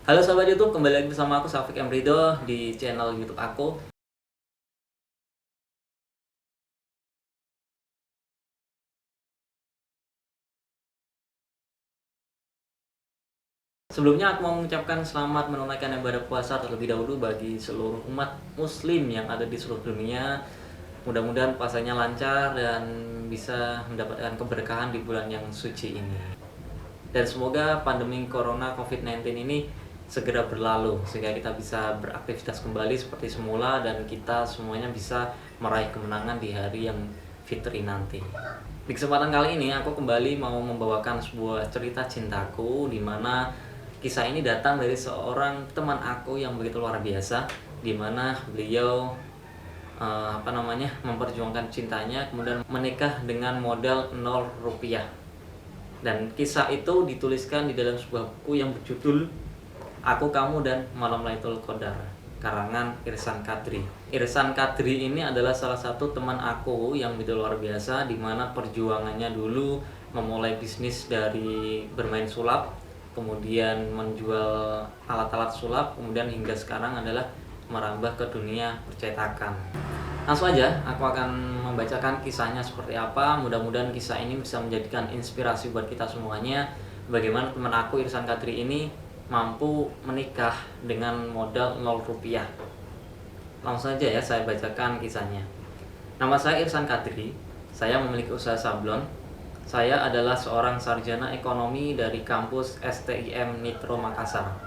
Halo sahabat YouTube, kembali lagi bersama aku Syafiq M. Ridho di channel YouTube aku. Sebelumnya aku mau mengucapkan selamat menunaikan ibadah puasa terlebih dahulu bagi seluruh umat muslim yang ada di seluruh dunia. Mudah-mudahan puasanya lancar dan bisa mendapatkan keberkahan di bulan yang suci ini. Dan semoga pandemi corona COVID-19 ini segera berlalu sehingga kita bisa beraktivitas kembali seperti semula dan kita semuanya bisa meraih kemenangan di hari yang fitri nanti. Di kesempatan kali ini aku kembali mau membawakan sebuah cerita cintaku di mana kisah ini datang dari seorang teman aku yang begitu luar biasa, di mana beliau memperjuangkan cintanya kemudian menikah dengan modal 0 rupiah. Dan kisah itu dituliskan di dalam sebuah buku yang berjudul Aku, Kamu, dan Malam Lailatul Qadar, karangan Irsan Kadri. Irsan Kadri ini adalah salah satu teman aku yang begitu luar biasa, di mana perjuangannya dulu memulai bisnis dari bermain sulap, kemudian menjual alat-alat sulap, kemudian hingga sekarang adalah merambah ke dunia percetakan. Langsung aja aku akan membacakan kisahnya seperti apa. Mudah-mudahan kisah ini bisa menjadikan inspirasi buat kita semuanya, bagaimana teman aku Irsan Kadri ini mampu menikah dengan modal 0 rupiah. Langsung saja ya saya bacakan kisahnya. Nama saya Irsan Kadri. Saya memiliki usaha sablon. Saya adalah seorang sarjana ekonomi dari kampus STIM Nitro Makassar,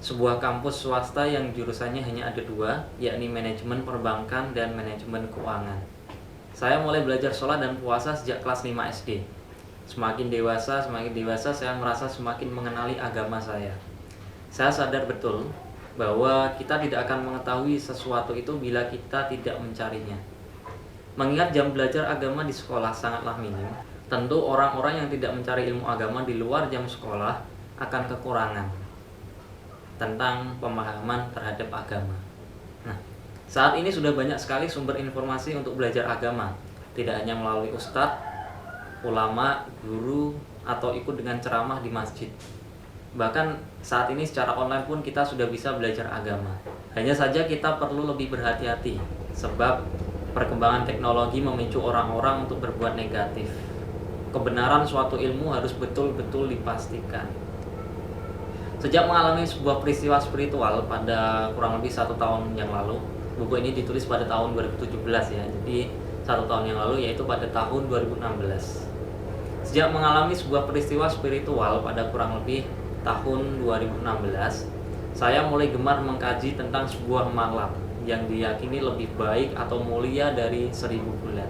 sebuah kampus swasta yang jurusannya hanya ada dua, yakni manajemen perbankan dan manajemen keuangan. Saya mulai belajar sholat dan puasa sejak kelas 5 SD. Semakin dewasa saya merasa semakin mengenali agama saya. Saya sadar betul bahwa kita tidak akan mengetahui sesuatu itu bila kita tidak mencarinya. Mengingat jam belajar agama di sekolah sangatlah minim, tentu orang-orang yang tidak mencari ilmu agama di luar jam sekolah akan kekurangan tentang pemahaman terhadap agama. Nah, saat ini sudah banyak sekali sumber informasi untuk belajar agama, tidak hanya melalui ustadz, ulama, guru, atau ikut dengan ceramah di masjid. Bahkan saat ini secara online pun kita sudah bisa belajar agama. Hanya saja kita perlu lebih berhati-hati, sebab perkembangan teknologi memicu orang-orang untuk berbuat negatif. Kebenaran suatu ilmu harus betul-betul dipastikan. Sejak mengalami sebuah peristiwa spiritual pada kurang lebih 1 tahun yang lalu, buku ini ditulis pada tahun 2017 ya, jadi 1 tahun yang lalu, yaitu pada tahun 2016. Sejak mengalami sebuah peristiwa spiritual pada kurang lebih tahun 2016, saya mulai gemar mengkaji tentang sebuah malam yang diyakini lebih baik atau mulia dari 1000 bulan.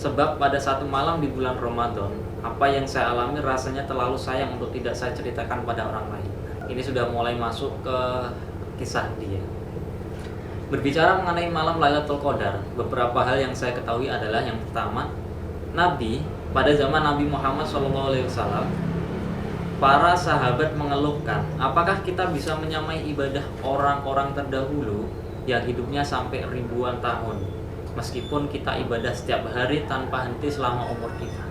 Sebab pada satu malam di bulan Ramadan, apa yang saya alami rasanya terlalu sayang untuk tidak saya ceritakan pada orang lain. Ini sudah mulai masuk ke kisah dia. Berbicara mengenai malam Lailatul Qadar, beberapa hal yang saya ketahui adalah yang pertama, Nabi pada zaman Nabi Muhammad SAW, para sahabat mengeluhkan, apakah kita bisa menyamai ibadah orang-orang terdahulu yang hidupnya sampai ribuan tahun, meskipun kita ibadah setiap hari tanpa henti selama umur kita.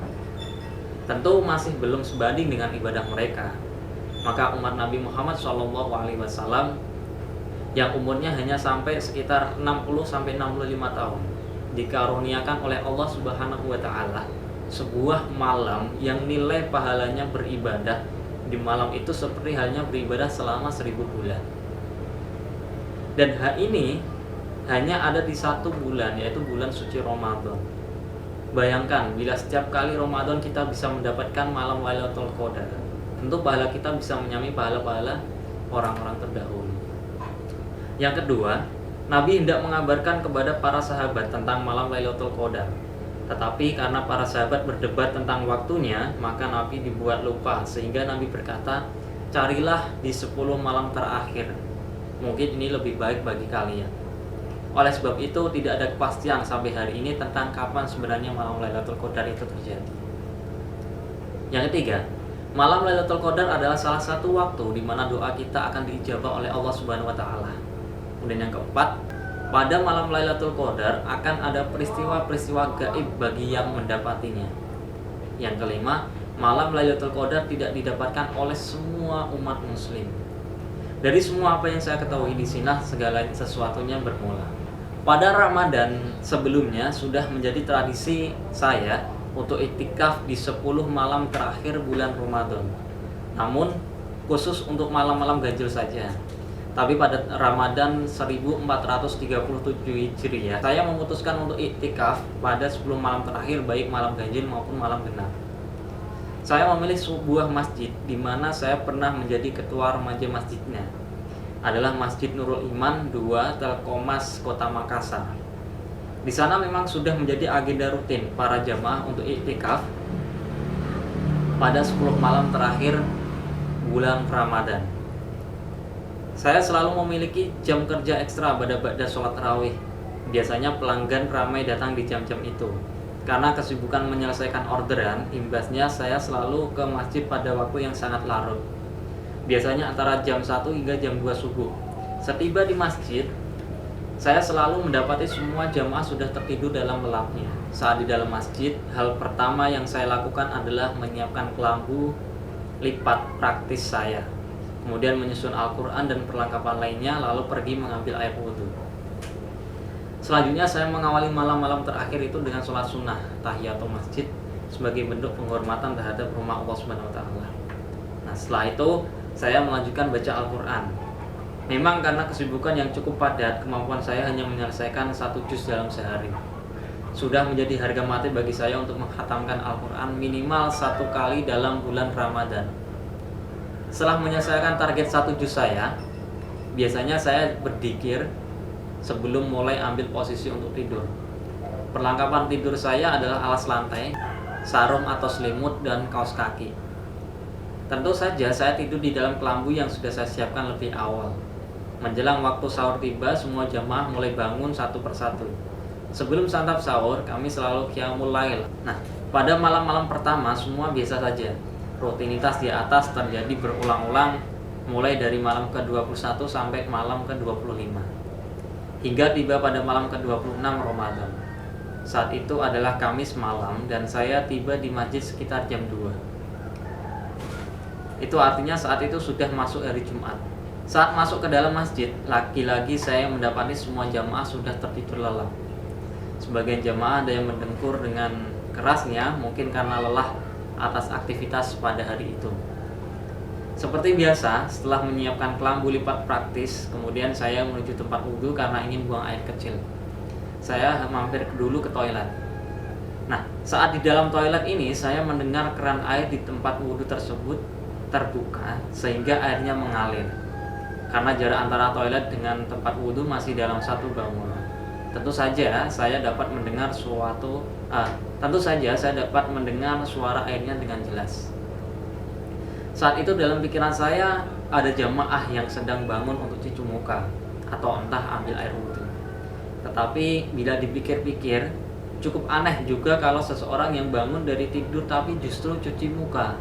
Tentu masih belum sebanding dengan ibadah mereka. Maka umat Nabi Muhammad SAW yang umurnya hanya sampai sekitar 60-65 tahun dikaruniakan oleh Allah Subhanahu wa Ta'ala sebuah malam yang nilai pahalanya beribadah di malam itu seperti halnya beribadah selama 1000 bulan. Dan hal ini hanya ada di 1 bulan, yaitu bulan suci Ramadan. Bayangkan bila setiap kali Ramadan kita bisa mendapatkan malam Lailatul Qadar, tentu pahala kita bisa menyamai pahala-pahala orang-orang terdahulu. Yang kedua, Nabi hendak mengabarkan kepada para sahabat tentang malam Lailatul Qadar. Tetapi karena para sahabat berdebat tentang waktunya, maka Nabi dibuat lupa, sehingga Nabi berkata, carilah di 10 malam terakhir. Mungkin ini lebih baik bagi kalian. Oleh sebab itu tidak ada kepastian sampai hari ini tentang kapan sebenarnya malam Lailatul Qadar itu terjadi. Yang ketiga, malam Lailatul Qadar adalah salah satu waktu di mana doa kita akan diijabah oleh Allah Subhanahu wa Ta'ala. Kemudian yang keempat, pada malam Lailatul Qadar akan ada peristiwa-peristiwa gaib bagi yang mendapatinya. Yang kelima, malam Lailatul Qadar tidak didapatkan oleh semua umat muslim. Dari semua apa yang saya ketahui di sini, segala sesuatunya bermula. Pada Ramadan sebelumnya sudah menjadi tradisi saya untuk iktikaf di 10 malam terakhir bulan Ramadan. Namun khusus untuk malam-malam ganjil saja. Tapi pada Ramadan 1437 Hijriah, saya memutuskan untuk iktikaf pada 10 malam terakhir, baik malam ganjil maupun malam genap. Saya memilih sebuah masjid di mana saya pernah menjadi ketua remaja masjidnya. Adalah Masjid Nurul Iman 2 Telkomas Kota Makassar. Di sana memang sudah menjadi agenda rutin para jamaah untuk iktikaf pada 10 malam terakhir bulan Ramadan. Saya selalu memiliki jam kerja ekstra pada sholat tarawih. Biasanya pelanggan ramai datang di jam-jam itu. Karena kesibukan menyelesaikan orderan, imbasnya saya selalu ke masjid pada waktu yang sangat larut. Biasanya antara jam 1 hingga jam 2 subuh. Setiba di masjid, saya selalu mendapati semua jamaah sudah tertidur dalam lelapnya. Saat di dalam masjid, hal pertama yang saya lakukan adalah menyiapkan kelambu lipat praktis saya. Kemudian menyusun Al-Quran dan perlengkapan lainnya, lalu pergi mengambil air wudhu. Selanjutnya saya mengawali malam-malam terakhir itu dengan sholat sunnah tahiyatul masjid sebagai bentuk penghormatan terhadap rumah Allah Subhanahu wa taala. Nah, setelah itu saya melanjutkan baca Al-Quran. Memang karena kesibukan yang cukup padat, kemampuan saya hanya menyelesaikan 1 juz dalam sehari. Sudah menjadi harga mati bagi saya untuk menghatamkan Al-Quran minimal 1 kali dalam bulan Ramadan. Setelah menyelesaikan target 1 juz saya, biasanya saya berzikir sebelum mulai ambil posisi untuk tidur. Perlengkapan tidur saya adalah alas lantai, sarung atau selimut, dan kaos kaki. Tentu saja saya tidur di dalam kelambu yang sudah saya siapkan lebih awal. Menjelang waktu sahur tiba, semua jamaah mulai bangun satu persatu. Sebelum santap sahur, kami selalu qiyamul lail. Nah, pada malam-malam pertama semua biasa saja. Rutinitas di atas terjadi berulang-ulang mulai dari malam ke-21 sampai malam ke-25. Hingga tiba pada malam ke-26 Ramadan. Saat itu adalah Kamis malam dan saya tiba di masjid sekitar jam 2. Itu artinya saat itu sudah masuk hari Jumat. Saat masuk ke dalam masjid, lagi-lagi saya mendapati semua jamaah sudah tertidur lelap. Sebagian jamaah ada yang mendengkur dengan kerasnya, mungkin karena lelah atas aktivitas pada hari itu. Seperti biasa, setelah menyiapkan kelambu lipat praktis, kemudian saya menuju tempat wudhu karena ingin buang air kecil. Saya mampir dulu ke toilet. Nah, saat di dalam toilet ini, saya mendengar keran air di tempat wudhu tersebut terbuka sehingga airnya mengalir. Karena jarak antara toilet dengan tempat wudhu masih dalam satu bangunan. Tentu saja saya dapat mendengar suara airnya dengan jelas. Saat itu dalam pikiran saya ada jamaah yang sedang bangun untuk cuci muka atau entah ambil air wudhu. Tetapi bila dipikir-pikir, cukup aneh juga kalau seseorang yang bangun dari tidur tapi justru cuci muka,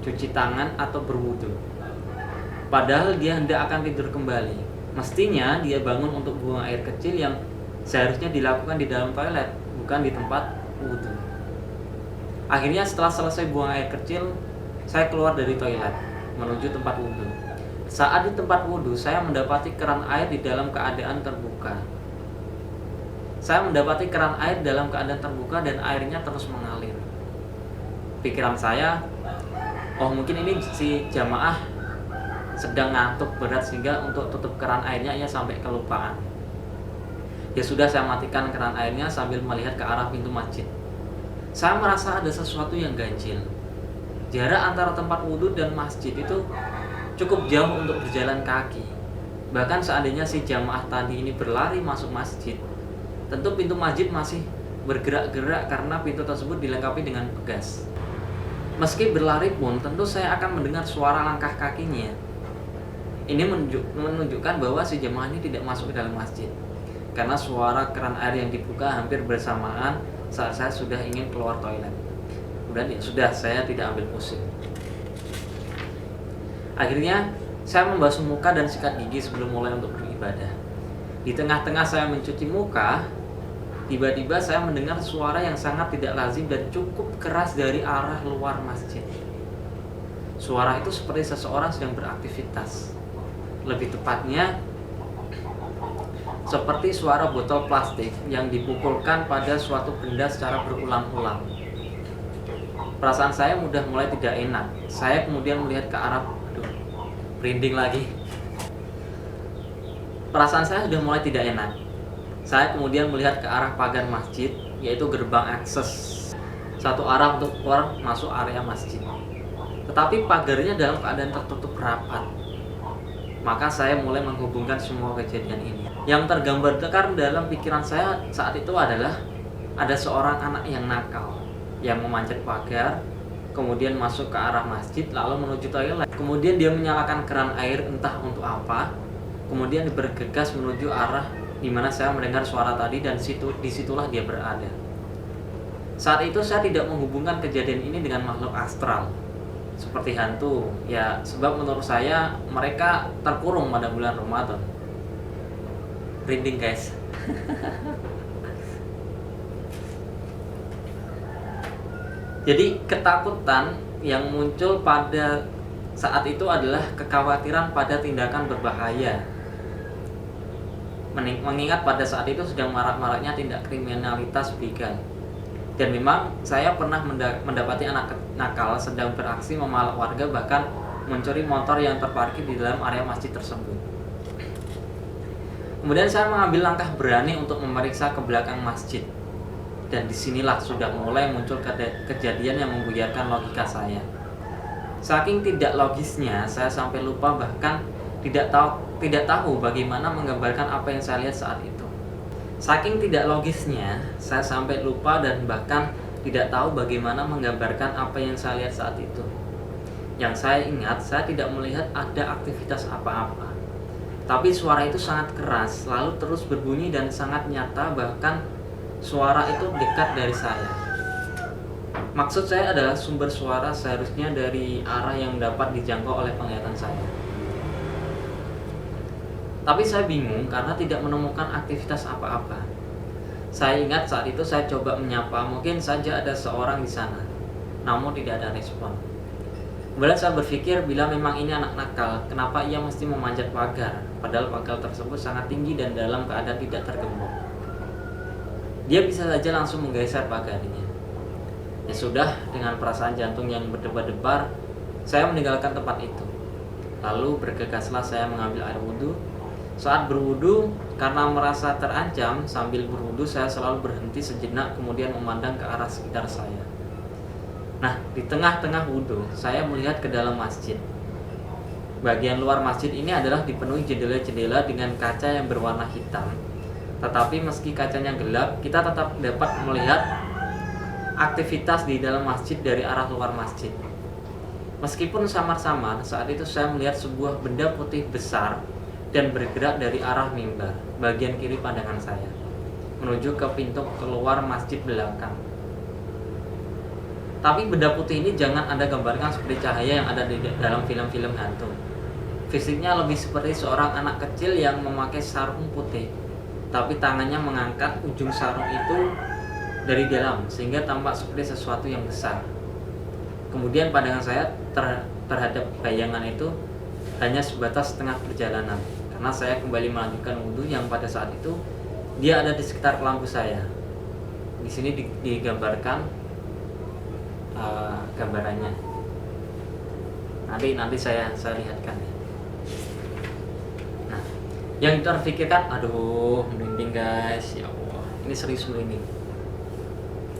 cuci tangan atau berwudhu. Padahal dia hendak akan tidur kembali. Mestinya dia bangun untuk buang air kecil yang seharusnya dilakukan di dalam toilet, bukan di tempat wudhu. Akhirnya setelah selesai buang air kecil, saya keluar dari toilet menuju tempat wudhu. Saat di tempat wudhu, saya mendapati keran air di dalam keadaan terbuka. Saya mendapati keran air dalam keadaan terbuka dan airnya terus mengalir. Pikiran saya, oh mungkin ini si jamaah sedang ngantuk berat sehingga untuk tutup keran airnya ia sampai kelupaan. Ya sudah, saya matikan keran airnya sambil melihat ke arah pintu masjid. Saya merasa ada sesuatu yang ganjil. Jarak antara tempat wudhu dan masjid itu cukup jauh untuk berjalan kaki. Bahkan seandainya si jamaah tadi ini berlari masuk masjid, tentu pintu masjid masih bergerak-gerak karena pintu tersebut dilengkapi dengan pegas. Meski berlari pun, tentu saya akan mendengar suara langkah kakinya. Ini menunjukkan bahwa si jamaah ini tidak masuk ke dalam masjid, karena suara keran air yang dibuka hampir bersamaan saat saya sudah ingin keluar toilet. Dan ya sudah, saya tidak ambil pusing. Akhirnya saya membasuh muka dan sikat gigi sebelum mulai untuk beribadah. Di tengah-tengah saya mencuci muka, tiba-tiba saya mendengar suara yang sangat tidak lazim dan cukup keras dari arah luar masjid. Suara itu seperti seseorang sedang beraktivitas. Lebih tepatnya, seperti suara botol plastik yang dipukulkan pada suatu benda secara berulang-ulang. Perasaan saya mulai tidak enak. Saya kemudian melihat ke arah, merinding lagi. Perasaan saya sudah mulai tidak enak. Saya kemudian melihat ke arah pagar masjid, yaitu gerbang akses satu arah untuk keluar masuk area masjid. Tetapi pagarnya dalam keadaan tertutup rapat. Maka saya mulai menghubungkan semua kejadian ini. Yang tergambar dalam pikiran saya saat itu adalah ada seorang anak yang nakal yang memanjat pagar, kemudian masuk ke arah masjid, lalu menuju toilet. Kemudian dia menyalakan keran air entah untuk apa, kemudian bergegas menuju arah di mana saya mendengar suara tadi, dan disitulah dia berada. Saat itu saya tidak menghubungkan kejadian ini dengan makhluk astral seperti hantu, ya, sebab menurut saya mereka terkurung pada bulan Ramadan. Merinding guys. Jadi ketakutan yang muncul pada saat itu adalah kekhawatiran pada tindakan berbahaya. Mengingat pada saat itu sedang marak-maraknya tindak kriminalitas begal. Dan memang saya pernah mendapati anak nakal sedang beraksi memalak warga, bahkan mencuri motor yang terparkir di dalam area masjid tersebut. Kemudian saya mengambil langkah berani untuk memeriksa ke belakang masjid. Dan disinilah sudah mulai muncul kejadian yang membuyarkan logika saya. Saking tidak logisnya, saya sampai lupa, bahkan tidak tahu bagaimana menggambarkan apa yang saya lihat saat itu. Saking tidak logisnya, saya sampai lupa dan bahkan tidak tahu bagaimana menggambarkan apa yang saya lihat saat itu. Yang saya ingat, saya tidak melihat ada aktivitas apa-apa. Tapi suara itu sangat keras, lalu terus berbunyi dan sangat nyata, bahkan suara itu dekat dari saya. Maksud saya adalah sumber suara seharusnya dari arah yang dapat dijangkau oleh penglihatan saya. Tapi saya bingung karena tidak menemukan aktivitas apa-apa. Saya ingat saat itu saya coba menyapa, mungkin saja ada seorang di sana, namun tidak ada respon. Kemudian saya berpikir, bila memang ini anak nakal, kenapa ia mesti memanjat pagar, padahal pagar tersebut sangat tinggi dan dalam keadaan tidak tergembok. Dia bisa saja langsung menggeser pagarnya. Ya sudah, dengan perasaan jantung yang berdebar-debar, saya meninggalkan tempat itu. Lalu bergegaslah saya mengambil air wudhu. Saat berwudu, karena merasa terancam, sambil berwudu saya selalu berhenti sejenak, kemudian memandang ke arah sekitar saya. Nah, di tengah-tengah wudu, saya melihat ke dalam masjid. Bagian luar masjid ini adalah dipenuhi jendela-jendela dengan kaca yang berwarna hitam. Tetapi meski kacanya gelap, kita tetap dapat melihat aktivitas di dalam masjid dari arah luar masjid. Meskipun samar-samar, saat itu saya melihat sebuah benda putih besar dan bergerak dari arah mimbar, bagian kiri pandangan saya, menuju ke pintu keluar masjid belakang. Tapi benda putih ini jangan Anda gambarkan seperti cahaya yang ada di dalam film-film hantu. Fisiknya lebih seperti seorang anak kecil yang memakai sarung putih, tapi tangannya mengangkat ujung sarung itu dari dalam, sehingga tampak seperti sesuatu yang besar. Kemudian pandangan saya terhadap bayangan itu hanya sebatas setengah perjalanan, karena saya kembali melanjutkan wudhu yang pada saat itu dia ada di sekitar lampu saya. Di sini digambarkan gambarannya. Nanti saya lihatkan ya. Nah, yang terpikirkan, aduh, merinding guys, ya Allah, ini serius merinding.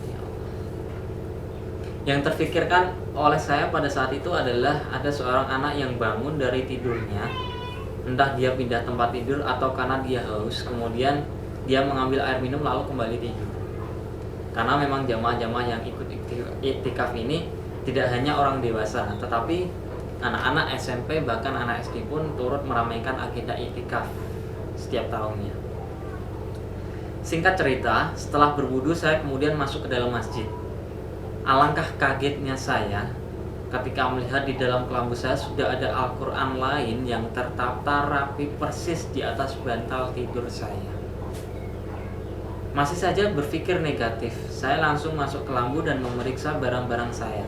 Ya Allah. Yang terpikirkan oleh saya pada saat itu adalah ada seorang anak yang bangun dari tidurnya, entah dia pindah tempat tidur atau karena dia haus, kemudian dia mengambil air minum lalu kembali tidur. Karena memang jamaah-jamaah yang ikut iktikaf ini tidak hanya orang dewasa, tetapi anak-anak SMP bahkan anak SD pun turut meramaikan agenda iktikaf setiap tahunnya. Singkat cerita, setelah berwudu saya kemudian masuk ke dalam masjid. Alangkah kagetnya saya ketika melihat di dalam kelambu saya sudah ada Al-Quran lain yang tertata rapi persis di atas bantal tidur saya. Masih saja berpikir negatif, saya langsung masuk ke Lambu dan memeriksa barang-barang saya.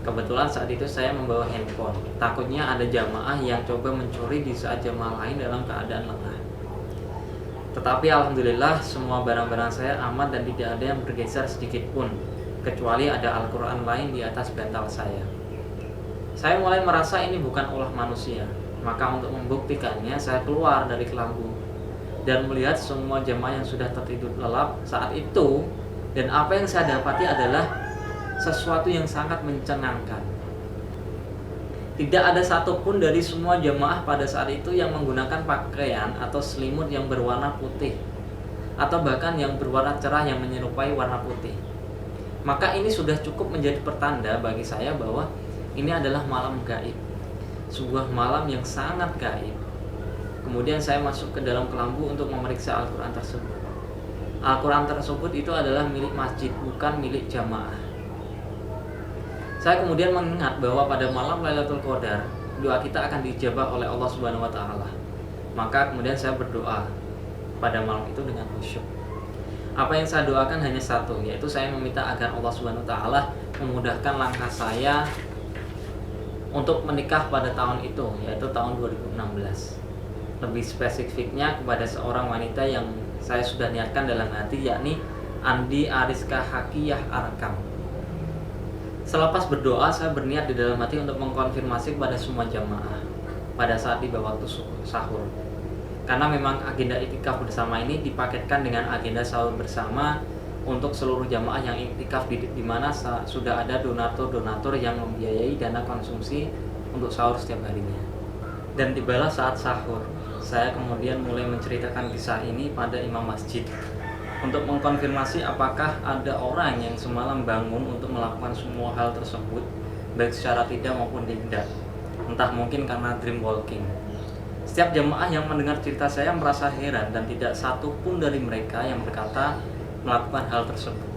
Kebetulan saat itu saya membawa handphone. Takutnya ada jamaah yang coba mencuri di saat jamaah lain dalam keadaan lengah. Tetapi alhamdulillah semua barang-barang saya aman dan tidak ada yang bergeser sedikit pun, kecuali ada Al-Quran lain di atas bantal saya. Saya mulai merasa ini bukan ulah manusia. Maka untuk membuktikannya saya keluar dari Kelambu dan melihat semua jemaah yang sudah tertidur lelap saat itu, dan apa yang saya dapati adalah sesuatu yang sangat mencengangkan. Tidak ada satupun dari semua jemaah pada saat itu yang menggunakan pakaian atau selimut yang berwarna putih, atau bahkan yang berwarna cerah yang menyerupai warna putih. Maka ini sudah cukup menjadi pertanda bagi saya bahwa ini adalah malam gaib, sebuah malam yang sangat gaib. Kemudian saya masuk ke dalam Kelambu untuk memeriksa Al-Quran tersebut. Al-Quran tersebut itu adalah milik masjid, bukan milik jamaah. Saya kemudian mengingat bahwa pada malam Lailatul Qadar, doa kita akan dijabah oleh Allah Subhanahu wa Ta'ala. Maka kemudian saya berdoa pada malam itu dengan khusyuk. Apa yang saya doakan hanya satu, yaitu saya meminta agar Allah Subhanahu wa Ta'ala memudahkan langkah saya untuk menikah pada tahun itu, yaitu tahun 2016. Lebih spesifiknya kepada seorang wanita yang saya sudah niatkan dalam hati, yakni Andi Ariska Hakiyah Arkam. Selepas berdoa, saya berniat di dalam hati untuk mengkonfirmasi kepada semua jamaah pada saat tiba waktu sahur. Karena memang agenda iktikaf bersama ini dipaketkan dengan agenda sahur bersama untuk seluruh jamaah yang iktikaf di mana sudah ada donatur-donatur yang membiayai dana konsumsi untuk sahur setiap harinya. Dan tibalah saat sahur, saya kemudian mulai menceritakan kisah ini pada imam masjid untuk mengkonfirmasi apakah ada orang yang semalam bangun untuk melakukan semua hal tersebut, baik secara tidak maupun tidak, entah mungkin karena dream walking. Setiap jemaah yang mendengar cerita saya merasa heran dan tidak satu pun dari mereka yang berkata melakukan hal tersebut.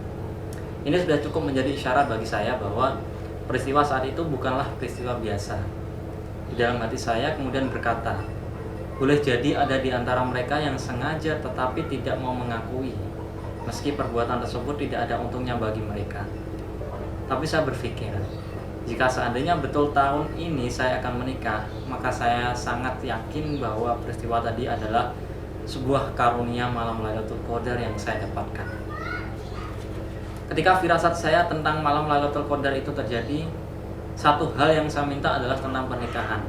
Ini sudah cukup menjadi isyarat bagi saya bahwa peristiwa saat itu bukanlah peristiwa biasa. Di dalam hati saya kemudian berkata, boleh jadi ada di antara mereka yang sengaja tetapi tidak mau mengakui, meski perbuatan tersebut tidak ada untungnya bagi mereka. Tapi saya berpikir, jika seandainya betul tahun ini saya akan menikah, maka saya sangat yakin bahwa peristiwa tadi adalah sebuah karunia malam Lailatul Qadar yang saya dapatkan. Ketika firasat saya tentang malam Lailatul Qadar itu terjadi, satu hal yang saya minta adalah tentang pernikahan.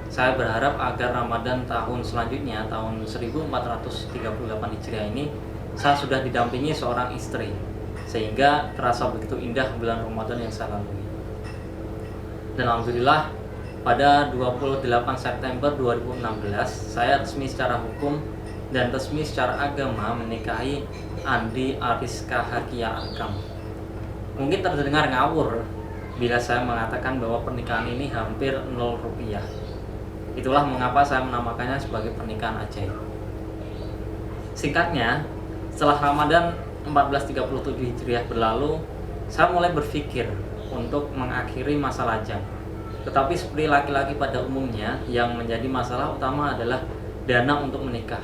Saya berharap agar Ramadan tahun selanjutnya, tahun 1438 Hijriah ini, saya sudah didampingi seorang istri, sehingga terasa begitu indah bulan Ramadan yang saya lalui. Dan alhamdulillah pada 28 September 2016 saya resmi secara hukum dan resmi secara agama menikahi Andi Ariska Hakiyah Arkam. Mungkin terdengar ngawur bila saya mengatakan bahwa pernikahan ini hampir 0 rupiah. Itulah mengapa saya menamakannya sebagai pernikahan ajaib. Singkatnya, setelah Ramadan 1437 Hijriah berlalu, saya mulai berpikir untuk mengakhiri masa lajang. Tetapi seperti laki-laki pada umumnya, yang menjadi masalah utama adalah dana untuk menikah.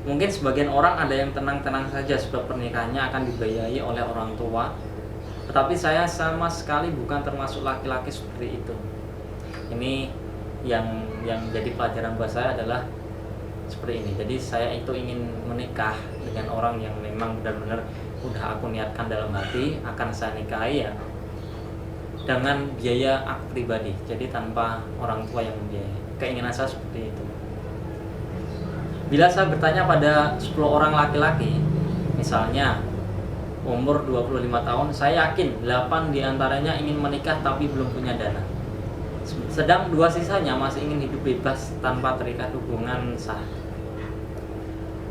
Mungkin sebagian orang ada yang tenang-tenang saja sebab pernikahannya akan dibiayai oleh orang tua. Tetapi saya sama sekali bukan termasuk laki-laki seperti itu. Ini yang jadi pelajaran buat saya adalah seperti ini. Jadi saya itu ingin menikah dengan orang yang memang benar-benar udah aku niatkan dalam hati akan saya nikahi, ya dengan biaya aku pribadi, jadi tanpa orang tua yang membiayai. Keinginan saya seperti itu. Bila saya bertanya pada 10 orang laki-laki, misalnya umur 25 tahun, saya yakin 8 diantaranya ingin menikah tapi belum punya dana. Sedang 2 sisanya masih ingin hidup bebas tanpa terikat hubungan sah.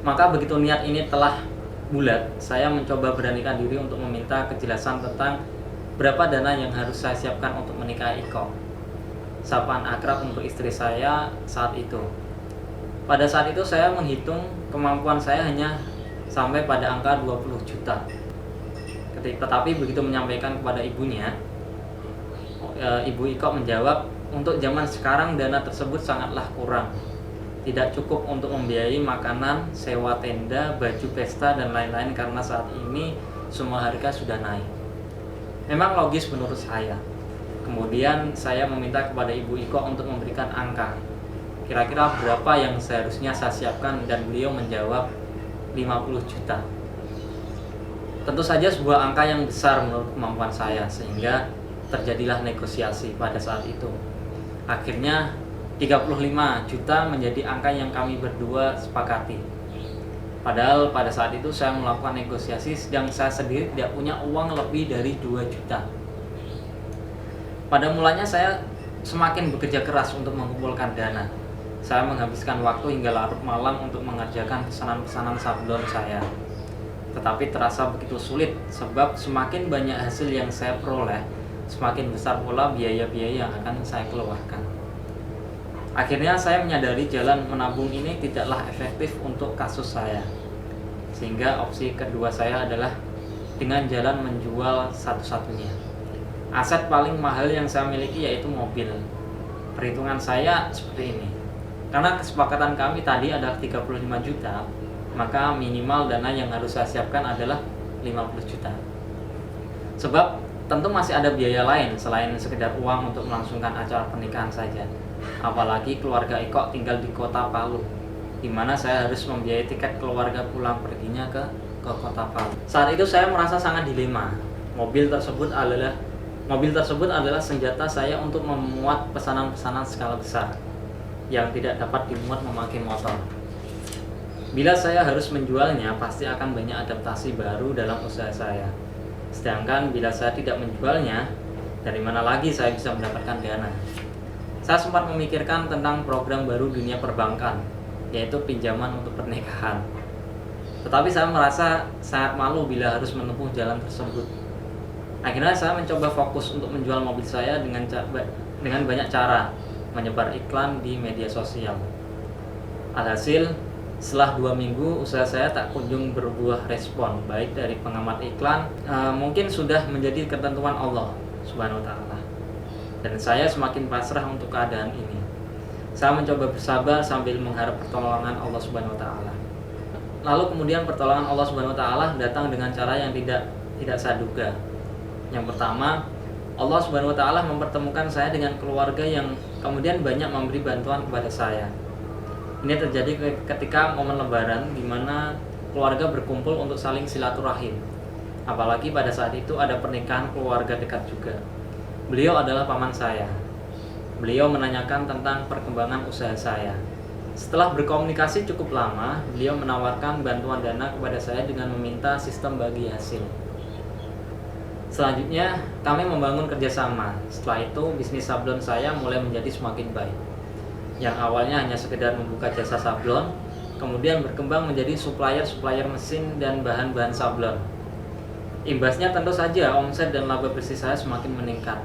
Maka begitu niat ini telah bulat, saya mencoba beranikan diri untuk meminta kejelasan tentang berapa dana yang harus saya siapkan untuk menikahi Iko, sapaan akrab untuk istri saya saat itu. Pada saat itu saya menghitung kemampuan saya hanya sampai pada angka 20 juta. Tetapi begitu menyampaikan kepada ibunya, Ibu Iko menjawab, untuk zaman sekarang dana tersebut sangatlah kurang. tidak cukup untuk membiayai makanan, sewa tenda, baju pesta, dan lain-lain karena saat ini semua harga sudah naik. Memang logis menurut saya. Kemudian saya meminta kepada Ibu Iko untuk memberikan angka. Kira-kira berapa yang seharusnya saya siapkan, dan beliau menjawab 50 juta. Tentu saja sebuah angka yang besar menurut kemampuan saya, sehingga terjadilah negosiasi pada saat itu. Akhirnya 35 juta menjadi angka yang kami berdua sepakati. Padahal pada saat itu saya melakukan negosiasi sedang saya sendiri tidak punya uang lebih dari 2 juta. Pada mulanya saya semakin bekerja keras untuk mengumpulkan dana. Saya menghabiskan waktu hingga larut malam untuk mengerjakan pesanan-pesanan sablon saya. Tetapi terasa begitu sulit, sebab semakin banyak hasil yang saya peroleh, semakin besar pula biaya-biaya yang akan saya keluarkan. Akhirnya saya menyadari jalan menabung ini tidaklah efektif untuk kasus saya. Sehingga opsi kedua saya adalah dengan jalan menjual satu-satunya. Aset paling mahal yang saya miliki yaitu mobil. Perhitungan saya seperti ini. Karena kesepakatan kami tadi adalah 35 juta, maka minimal dana yang harus saya siapkan adalah 50 juta. Sebab tentu masih ada biaya lain selain sekedar uang untuk melangsungkan acara pernikahan saja. Apalagi keluarga Iko tinggal di kota Palu, di mana saya harus membiayai tiket keluarga pulang perginya ke kota Palu. Saat itu saya merasa sangat dilema. Mobil tersebut adalah senjata saya untuk memuat pesanan-pesanan skala besar yang tidak dapat dimuat memakai motor. Bila saya harus menjualnya, pasti akan banyak adaptasi baru dalam usaha saya. Sedangkan bila saya tidak menjualnya, dari mana lagi saya bisa mendapatkan dana? Saya sempat memikirkan tentang program baru dunia perbankan, yaitu pinjaman untuk pernikahan. Tetapi saya merasa sangat malu bila harus menempuh jalan tersebut. Akhirnya saya mencoba fokus untuk menjual mobil saya dengan banyak cara, menyebar iklan di media sosial. Alhasil, setelah 2 minggu usaha saya tak kunjung berbuah respon, baik dari pengamat iklan, mungkin sudah menjadi ketentuan Allah Subhanahu wa Ta'ala. Dan saya semakin pasrah untuk keadaan ini. Saya mencoba bersabar sambil mengharap pertolongan Allah Subhanahu wa Ta'ala. Lalu kemudian pertolongan Allah Subhanahu wa Ta'ala datang dengan cara yang tidak saya duga. Yang pertama, Allah Subhanahu wa Ta'ala mempertemukan saya dengan keluarga yang kemudian banyak memberi bantuan kepada saya. Ini terjadi ketika momen Lebaran, di mana keluarga berkumpul untuk saling silaturahim. Apalagi pada saat itu ada pernikahan keluarga dekat juga. Beliau adalah paman saya. Beliau menanyakan tentang perkembangan usaha saya. Setelah berkomunikasi cukup lama, beliau menawarkan bantuan dana kepada saya dengan meminta sistem bagi hasil. Selanjutnya, kami membangun kerjasama. Setelah itu, bisnis sablon saya mulai menjadi semakin baik. Yang awalnya hanya sekedar membuka jasa sablon, kemudian berkembang menjadi supplier mesin dan bahan-bahan sablon. Imbasnya tentu saja omset dan laba bersih saya semakin meningkat.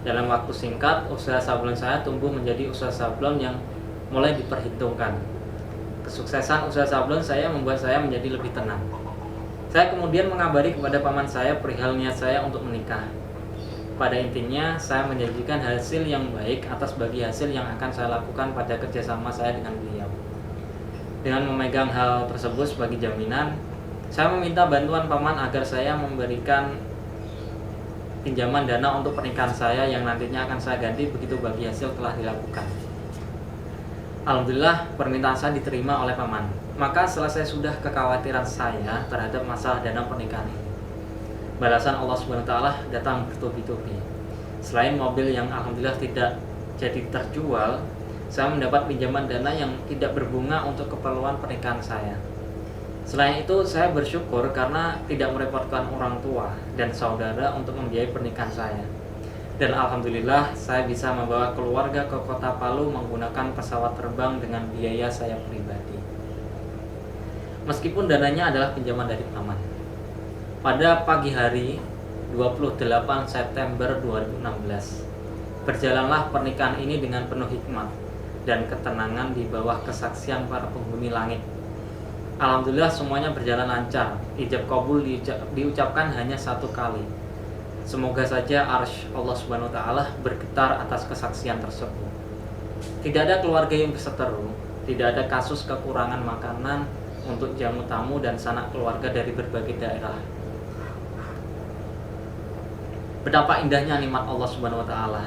Dalam waktu singkat, usaha sablon saya tumbuh menjadi usaha sablon yang mulai diperhitungkan. Kesuksesan usaha sablon saya membuat saya menjadi lebih tenang. Saya kemudian mengabari kepada paman saya perihal niat saya untuk menikah. Pada intinya, saya menjanjikan hasil yang baik atas bagi hasil yang akan saya lakukan pada kerjasama saya dengan beliau. Dengan memegang hal tersebut sebagai jaminan, saya meminta bantuan paman agar saya memberikan pinjaman dana untuk pernikahan saya yang nantinya akan saya ganti begitu bagi hasil telah dilakukan. Alhamdulillah, permintaan saya diterima oleh paman. Maka selesai sudah kekhawatiran saya terhadap masalah dana pernikahan ini. Balasan Allah Subhanahu wa Ta'ala datang bertubi-tubi. Selain mobil yang alhamdulillah tidak jadi terjual, saya mendapat pinjaman dana yang tidak berbunga untuk keperluan pernikahan saya. Selain itu, saya bersyukur karena tidak merepotkan orang tua dan saudara untuk membiayai pernikahan saya. Dan alhamdulillah, saya bisa membawa keluarga ke kota Palu menggunakan pesawat terbang dengan biaya saya pribadi. Meskipun dananya adalah pinjaman dari paman. Pada pagi hari 28 September 2016, berjalanlah pernikahan ini dengan penuh hikmat dan ketenangan di bawah kesaksian para penghuni langit. Alhamdulillah semuanya berjalan lancar. Ijab kabul diucapkan hanya 1 kali. Semoga saja arsy Allah Subhanahu wa Ta'ala bergetar atas kesaksian tersebut. Tidak ada keluarga yang berseteru, Tidak ada kasus kekurangan makanan untuk jamu tamu dan sanak keluarga dari berbagai daerah. Betapa indahnya nikmat Allah Subhanahu wa taala.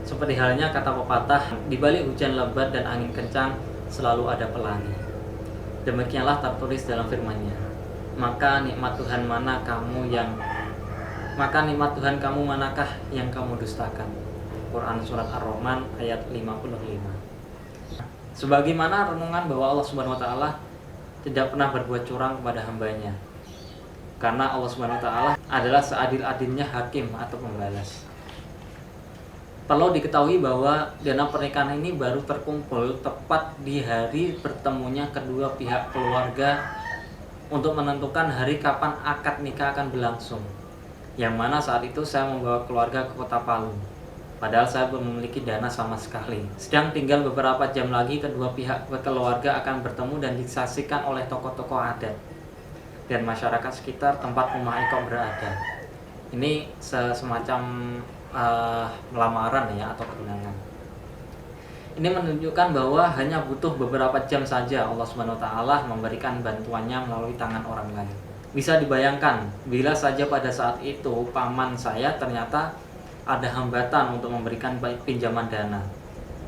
Seperti halnya kata pepatah, di balik hujan lebat dan angin kencang selalu ada pelangi. Demikianlah tertulis dalam firman-Nya. Maka nikmat Tuhan kamu manakah yang kamu dustakan? Quran surat Ar-Rahman ayat 55. Sebagaimana renungan bahwa Allah Subhanahu wa taala tidak pernah berbuat curang kepada hambanya. Karena Allah Subhanahu wa taala adalah seadil-adilnya hakim atau pembalas. Perlu diketahui bahwa dana pernikahan ini baru terkumpul tepat di hari bertemunya kedua pihak keluarga untuk menentukan hari kapan akad nikah akan berlangsung. Yang mana saat itu saya membawa keluarga ke kota Palu. Padahal saya belum memiliki dana sama sekali. Sedang tinggal beberapa jam lagi kedua pihak keluarga akan bertemu dan disaksikan oleh tokoh-tokoh adat dan masyarakat sekitar tempat rumah Eko berada. Ini semacam lamaran ya atau tunangan. Ini menunjukkan bahwa hanya butuh beberapa jam saja Allah Subhanahu wa taala memberikan bantuannya melalui tangan orang lain. Bisa dibayangkan bila saja pada saat itu paman saya ternyata ada hambatan untuk memberikan pinjaman dana.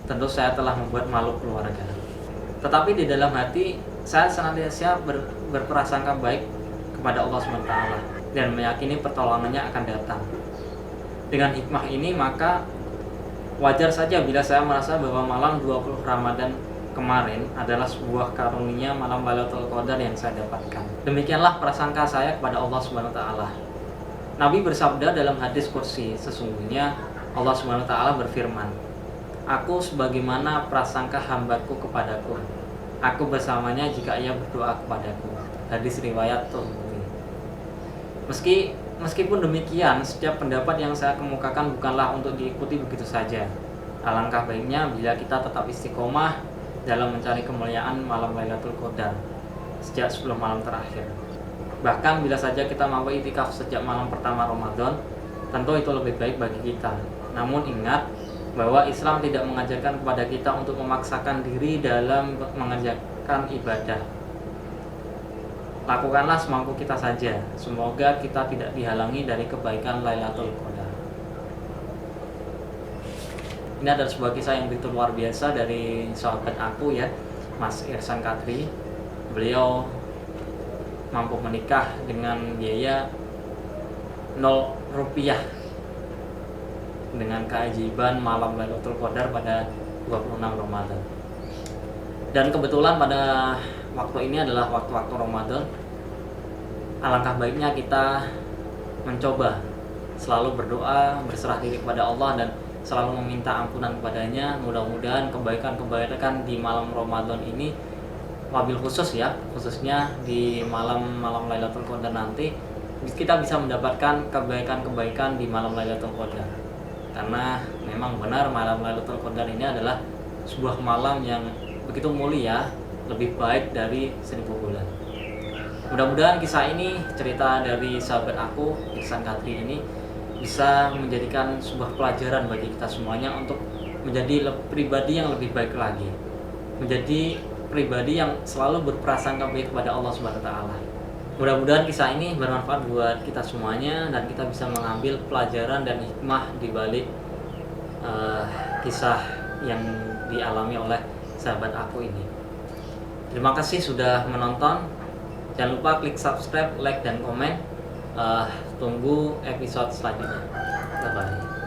Tentu saya telah membuat malu keluarga. Tetapi di dalam hati saya senantiasa berprasangka baik kepada Allah SWT dan meyakini pertolongannya akan datang. Dengan hikmah ini maka wajar saja bila saya merasa bahwa malam 20 Ramadan kemarin adalah sebuah karunia malam Lailatul Qadar yang saya dapatkan. Demikianlah prasangka saya kepada Allah SWT. Nabi bersabda dalam hadis kursi, sesungguhnya Allah SWT berfirman, Aku sebagaimana prasangka hambaku kepadaku. Aku bersamanya jika ia berdoa kepadaku. Hadis riwayat Tirmidzi. Meskipun demikian, setiap pendapat yang saya kemukakan bukanlah untuk diikuti begitu saja. Alangkah baiknya bila kita tetap istiqomah dalam mencari kemuliaan malam Lailatul Qadar sejak 10 malam terakhir. Bahkan bila saja kita mampu itikaf sejak malam pertama Ramadan, tentu itu lebih baik bagi kita. Namun ingat bahwa Islam tidak mengajarkan kepada kita untuk memaksakan diri dalam mengerjakan ibadah. Lakukanlah semampu kita saja. Semoga kita tidak dihalangi dari kebaikan Lailatul Qadar. Ini adalah sebuah kisah yang begitu luar biasa dari sahabat aku ya, Mas Irsan Katri. Beliau mampu menikah dengan biaya 0 rupiah dengan keajaiban malam Lailatul Qadar pada 26 Ramadan. Dan kebetulan pada waktu ini adalah waktu-waktu Ramadan. Alangkah baiknya kita mencoba selalu berdoa, berserah diri kepada Allah dan selalu meminta ampunan kepadanya. Mudah-mudahan kebaikan-kebaikan di malam Ramadan ini, wabil khususnya di malam Lailatul Qadar nanti, kita bisa mendapatkan kebaikan-kebaikan di malam Lailatul Qadar. Karena memang benar malam Lailatul Qadar ini adalah sebuah malam yang begitu mulia, lebih baik dari 1000 bulan. Mudah-mudahan kisah ini, cerita dari sahabat aku Irsan Katri ini, bisa menjadikan sebuah pelajaran bagi kita semuanya untuk menjadi pribadi yang lebih baik lagi, menjadi pribadi yang selalu berprasangka baik kepada Allah Subhanahu wa taala. Mudah-mudahan kisah ini bermanfaat buat kita semuanya dan kita bisa mengambil pelajaran dan hikmah di balik kisah yang dialami oleh sahabat aku ini. Terima kasih sudah menonton. Jangan lupa klik subscribe, like, dan komen. Tunggu episode selanjutnya. Bye-bye.